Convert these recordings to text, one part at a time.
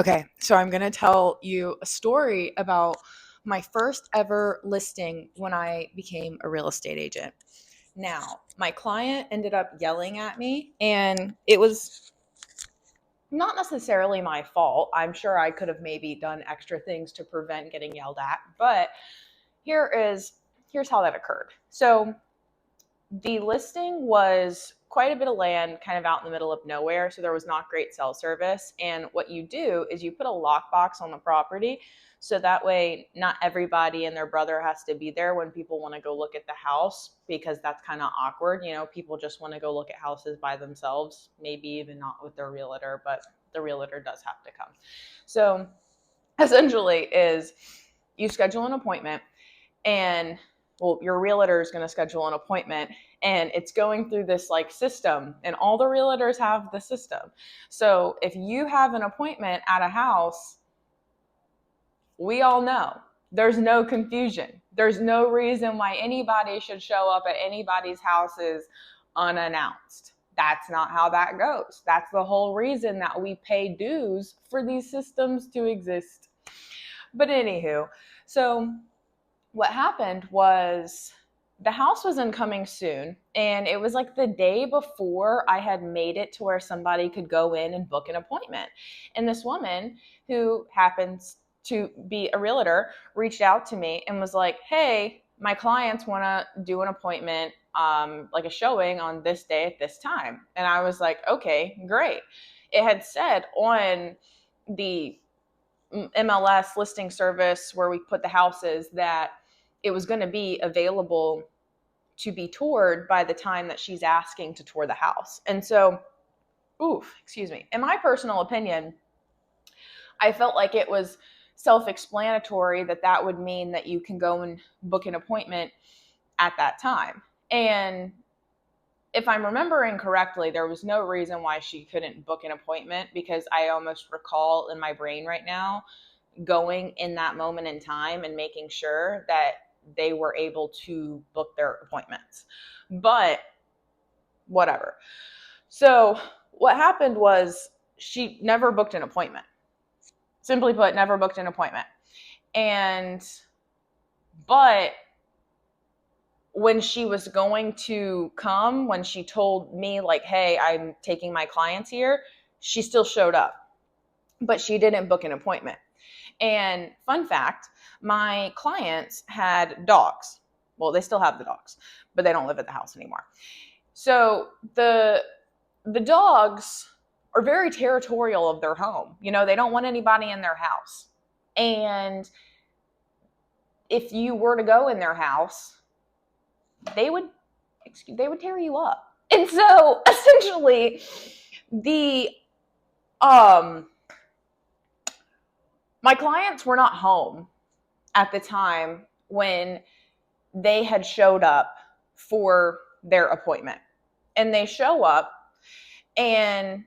Okay, so I'm going to tell you a story about my first ever listing when I became a real estate agent. Now, my client ended up yelling at me, and it was not necessarily my fault. I'm sure I could have maybe done extra things to prevent getting yelled at, but here is here's how that occurred. So, the listing was quite a bit of land kind of out in the middle of nowhere, so there was not great cell service. And what you do is you put a lockbox on the property, so that way not everybody and their brother has to be there when people want to go look at the house, because that's kind of awkward. People just want to go look at houses by themselves, maybe even not with their realtor, but the realtor does have to come. So essentially is you schedule an appointment, and well, your realtor is going to schedule an appointment, and it's going through this like system, and all the realtors have the system. So if you have an appointment at a house, we all know there's no confusion. There's no reason why anybody should show up at anybody's houses unannounced. That's not how that goes. That's the whole reason that we pay dues for these systems to exist. But anywho, so what happened was the house was incoming soon, and it was like the day before I had made it to where somebody could go in and book an appointment. And this woman, who happens to be a realtor, reached out to me and was like, hey, my clients want to do an appointment, like a showing on this day at this time. And I was like, okay, great. It had said on the MLS listing service where we put the houses that it was going to be available to be toured by the time that she's asking to tour the house. And so, excuse me. In my personal opinion, I felt like it was self-explanatory that that would mean that you can go and book an appointment at that time. And if I'm remembering correctly, there was no reason why she couldn't book an appointment, because I almost recall in my brain right now going in that moment in time and making sure that they were able to book their appointments. But whatever. So what happened was she never booked an appointment. Simply put, never booked an appointment. But when she was going to come, when she told me like, hey, I'm taking my clients here, she still showed up, but she didn't book an appointment. And fun fact, my clients had dogs. Well, they still have the dogs, but they don't live at the house anymore. So the dogs are very territorial of their home. They don't want anybody in their house. And if you were to go in their house, they would tear you up. And so essentially the my clients were not home at the time when they had showed up for their appointment. And they show up and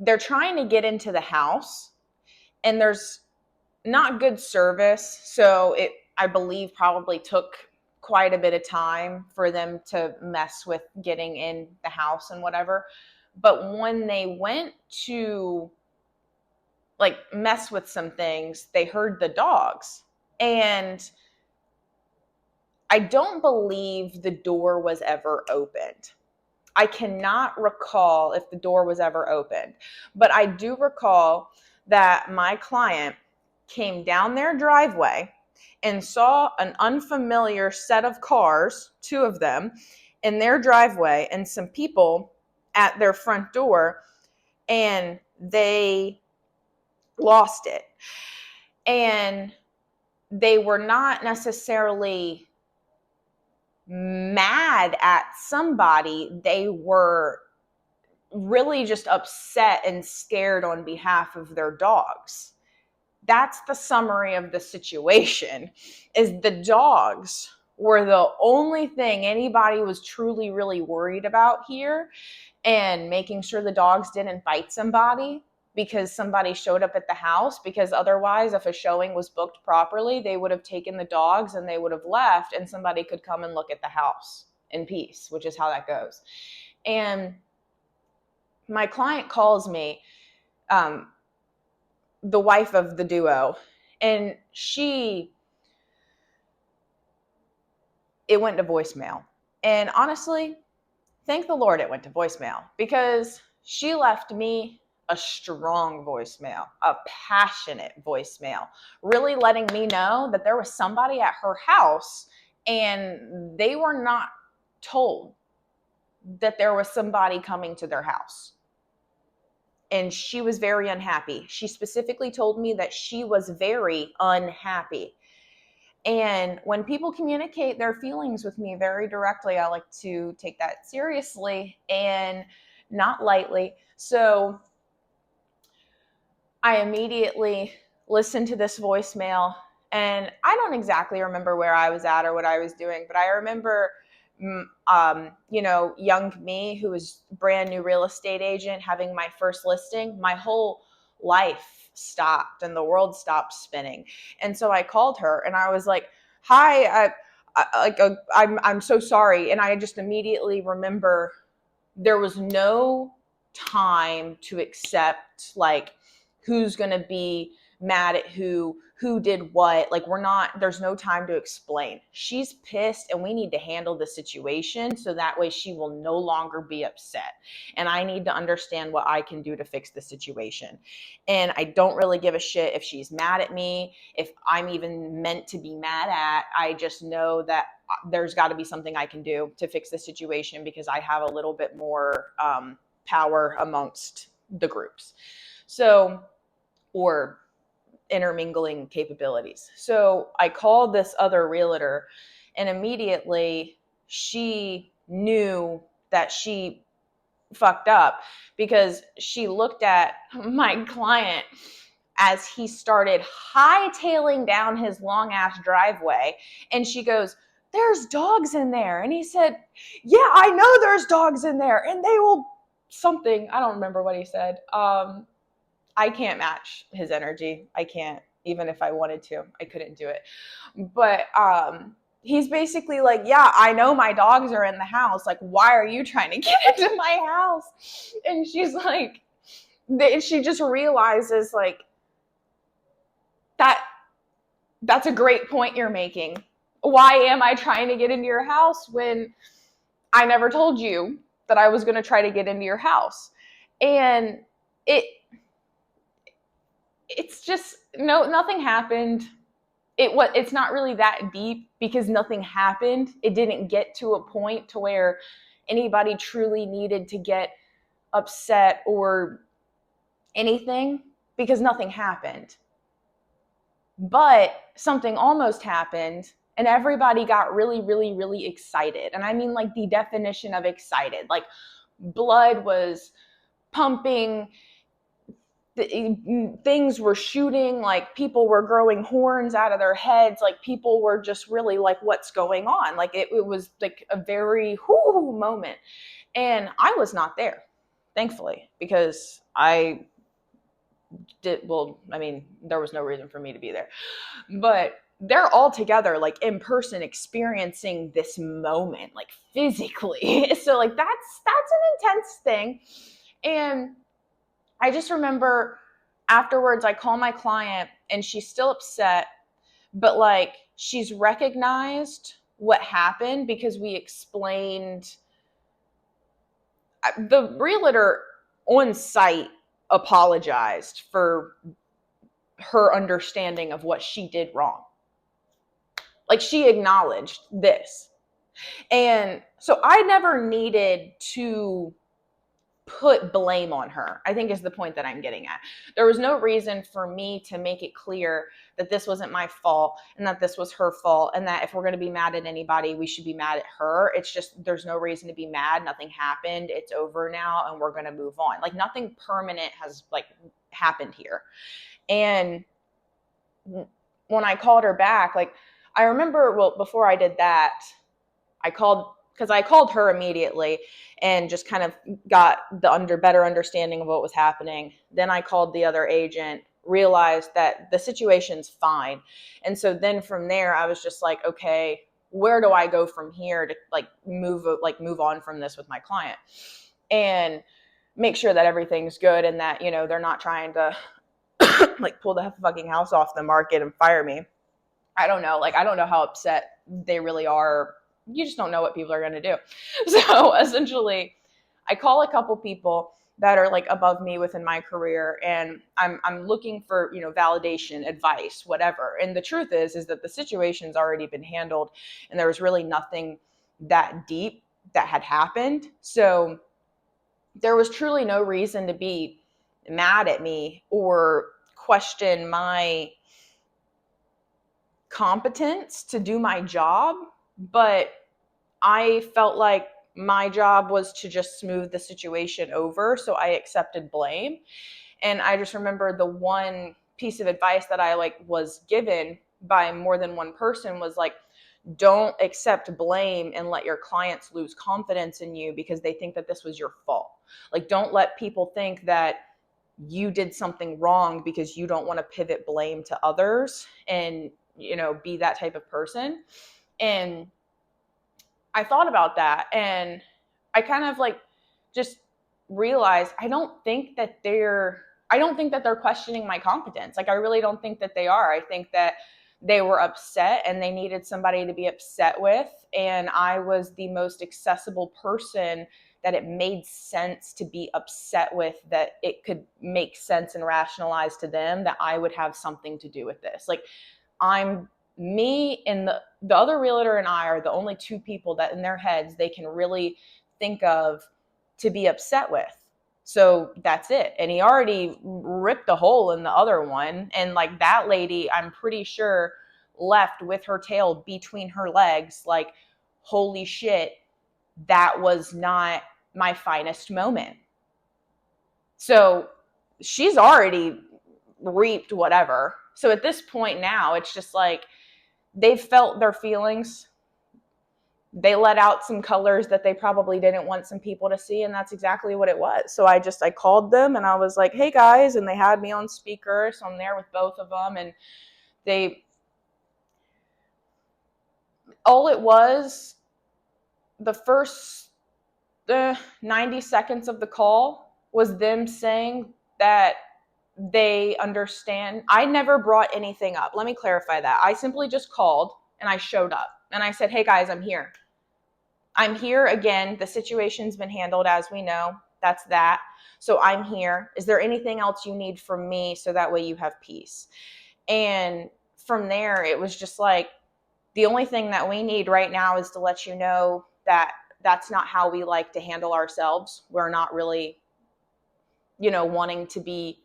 they're trying to get into the house, and there's not good service. So it, I believe, probably took quite a bit of time for them to mess with getting in the house and whatever. But when they went to like mess with some things, they heard the dogs. And I don't believe the door was ever opened. I cannot recall if the door was ever opened, but I do recall that my client came down their driveway and saw an unfamiliar set of cars, two of them, in their driveway, and some people at their front door, and they lost it. And they were not necessarily mad at somebody. They were really just upset and scared on behalf of their dogs. That's the summary of the situation. Is the dogs were the only thing anybody was truly really worried about here, and making sure the dogs didn't bite somebody because somebody showed up at the house. Because otherwise, if a showing was booked properly, they would have taken the dogs and they would have left, and somebody could come and look at the house in peace, which is how that goes. And my client calls me the wife of the duo, and it went to voicemail. And honestly, thank the Lord it went to voicemail, because she left me a strong voicemail, a passionate voicemail, really letting me know that there was somebody at her house and they were not told that there was somebody coming to their house. And she was very unhappy. She specifically told me that she was very unhappy. And when people communicate their feelings with me very directly, I like to take that seriously and not lightly. So I immediately listened to this voicemail, and I don't exactly remember where I was at or what I was doing, but I remember, young me, who was brand new real estate agent, having my first listing. My whole life stopped and the world stopped spinning. And so I called her and I was like, "Hi, I'm so sorry." And I just immediately remember there was no time to accept like who's going to be mad at who did what. Like, there's no time to explain. She's pissed and we need to handle the situation so that way she will no longer be upset. And I need to understand what I can do to fix the situation. And I don't really give a shit if she's mad at me, if I'm even meant to be mad at. I just know that there's got to be something I can do to fix the situation, because I have a little bit more power amongst the groups. So, or intermingling capabilities. So I called this other realtor, and immediately she knew that she fucked up, because she looked at my client as he started hightailing down his long ass driveway, and she goes, "There's dogs in there." And he said, "Yeah, I know there's dogs in there, and they will something." I don't remember what he said. I can't match his energy. I can't, even if I wanted to, I couldn't do it. But he's basically like, "Yeah, I know my dogs are in the house. Like, why are you trying to get into my house?" And she's like, she just realizes like, that's a great point you're making. Why am I trying to get into your house when I never told you that I was going to try to get into your house? And it's just, no, nothing happened. It's not really that deep, because nothing happened. It didn't get to a point to where anybody truly needed to get upset or anything, because nothing happened. But something almost happened, and everybody got really, really, really excited. And I mean, like, the definition of excited. Like, blood was pumping, things were shooting, like people were growing horns out of their heads, like people were just really like, what's going on? Like it was like a very whoo moment. And I was not there, thankfully, because there was no reason for me to be there. But they're all together, like in person, experiencing this moment, like physically. So like that's an intense thing. And I just remember afterwards, I call my client and she's still upset, but like she's recognized what happened, because we explained. The realtor on site apologized for her understanding of what she did wrong. Like, she acknowledged this. And so I never needed to put blame on her, I think is the point that I'm getting at. There was no reason for me to make it clear that this wasn't my fault and that this was her fault, and that if we're going to be mad at anybody, we should be mad at her. It's just, there's no reason to be mad. Nothing happened. It's over now and we're going to move on. Like, nothing permanent has like happened here. And when I called her back, like I remember, well, before I did that, I called her immediately and just kind of got the better understanding of what was happening. Then I called the other agent, realized that the situation's fine. And so then from there, I was just like, okay, where do I go from here to move on from this with my client and make sure that everything's good, and that, they're not trying to like pull the fucking house off the market and fire me. I don't know. Like, I don't know how upset they really are. You just don't know what people are going to do. So essentially, I call a couple people that are like above me within my career, and I'm looking for, validation, advice, whatever. And the truth is that the situation's already been handled, and there was really nothing that deep that had happened. So there was truly no reason to be mad at me or question my competence to do my job. But I felt like my job was to just smooth the situation over. So I accepted blame. And I just remember the one piece of advice that I was given by more than one person was like, don't accept blame and let your clients lose confidence in you because they think that this was your fault. Like, don't let people think that you did something wrong because you don't want to pivot blame to others and, be that type of person. And I thought about that, and I kind of just realized I don't think that they're questioning my competence. Like, I really don't think that they are. I think that they were upset and they needed somebody to be upset with, and I was the most accessible person that it made sense to be upset with, that it could make sense and rationalize to them that I would have something to do with this. Like, I'm me and the other realtor and I are the only two people that in their heads they can really think of to be upset with. So that's it. And he already ripped a hole in the other one. And that lady, I'm pretty sure, left with her tail between her legs. Like, holy shit, that was not my finest moment. So she's already reaped whatever. So at this point now, it's just like, they've felt their feelings. They let out some colors that they probably didn't want some people to see, and that's exactly what it was. So I called them and I was like, hey guys, and they had me on speaker, so I'm there with both of them, and all it was, the first 90 seconds of the call was them saying that they understand. I never brought anything up. Let me clarify that. I simply just called and I showed up and I said, hey guys, I'm here. I'm here again. The situation's been handled, as we know. That's that. So I'm here. Is there anything else you need from me so that way you have peace? And from there, it was just like, the only thing that we need right now is to let you know that that's not how we like to handle ourselves. We're not really, wanting to be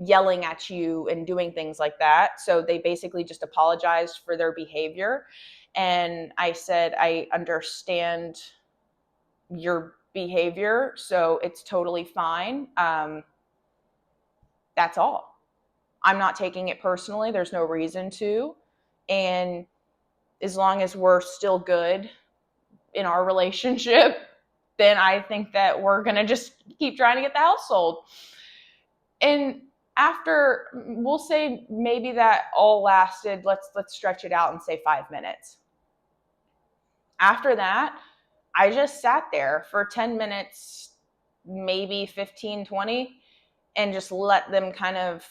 yelling at you and doing things like that. So they basically just apologized for their behavior. And I said, I understand your behavior, so it's totally fine. That's all. I'm not taking it personally. There's no reason to. And as long as we're still good in our relationship, then I think that we're going to just keep trying to get the house sold. And after, we'll say maybe that all lasted, let's stretch it out and say 5 minutes. After that, I just sat there for 10 minutes, maybe 15, 20, and just let them kind of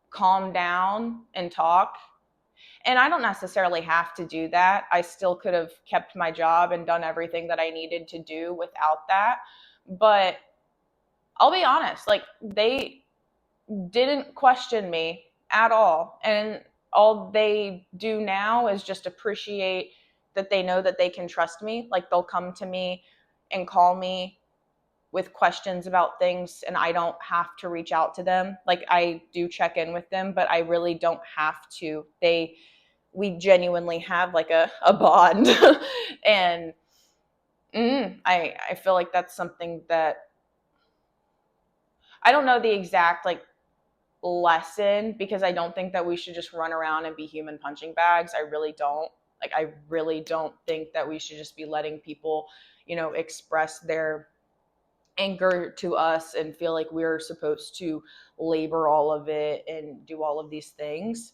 calm down and talk. And I don't necessarily have to do that. I still could have kept my job and done everything that I needed to do without that. But I'll be honest, they didn't question me at all. And all they do now is just appreciate that they know that they can trust me. Like, they'll come to me and call me with questions about things, and I don't have to reach out to them. Like, I do check in with them, but I really don't have to. We genuinely have a bond. And I feel like that's something that, I don't know the exact lesson, because I don't think that we should just run around and be human punching bags. I really don't. I really don't think that we should just be letting people, express their anger to us and feel like we're supposed to labor all of it and do all of these things.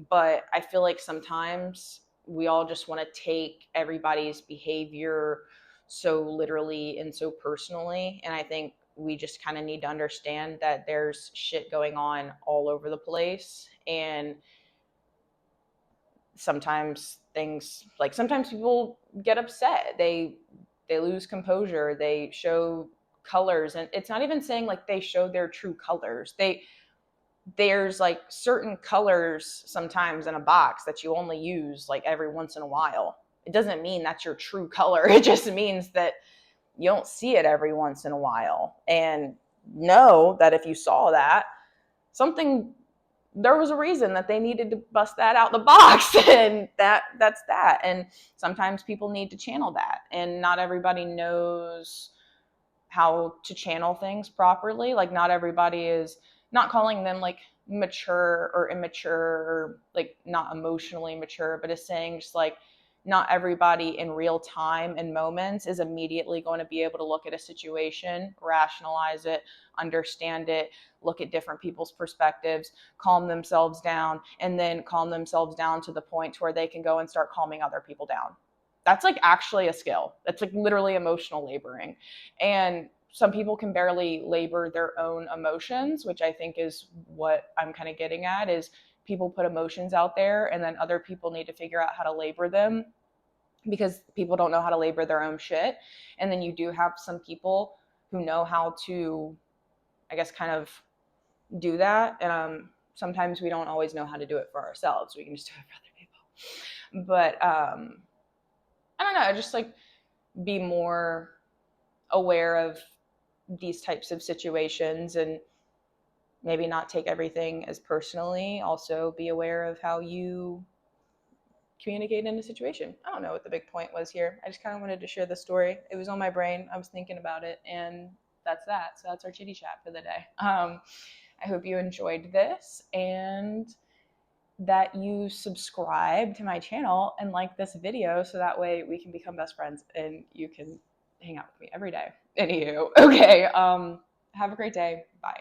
But I feel like sometimes we all just want to take everybody's behavior so literally and so personally. And I think we just kind of need to understand that there's shit going on all over the place. And sometimes things, like sometimes people get upset, they lose composure, they show colors, and it's not even saying like they show their true colors. There's like certain colors sometimes in a box that you only use like every once in a while. It doesn't mean that's your true color. It just means that you don't see it every once in a while. And know that if you saw that, something, there was a reason that they needed to bust that out the box. And that's that. And sometimes people need to channel that, and not everybody knows how to channel things properly. Like not everybody is, not calling them like mature or immature or like not emotionally mature, but is saying just like not everybody in real time and moments is immediately going to be able to look at a situation, rationalize it, understand it, look at different people's perspectives, calm themselves down, and then calm themselves down to the point where they can go and start calming other people down. That's like actually a skill. That's like literally emotional laboring. And some people can barely labor their own emotions, which I think is what I'm kind of getting at, is people put emotions out there and then other people need to figure out how to labor them, because people don't know how to labor their own shit. And then you do have some people who know how to, I guess, kind of do that. Sometimes we don't always know how to do it for ourselves. We can just do it for other people. But I don't know, just like be more aware of these types of situations and maybe not take everything as personally. Also be aware of how you communicate in a situation. I don't know what the big point was here. I just kind of wanted to share the story. It was on my brain. I was thinking about it, and that's that. So that's our chitty chat for the day. I hope you enjoyed this and that you subscribe to my channel and like this video, so that way we can become best friends and you can hang out with me every day. Anywho, okay. Have a great day. Bye.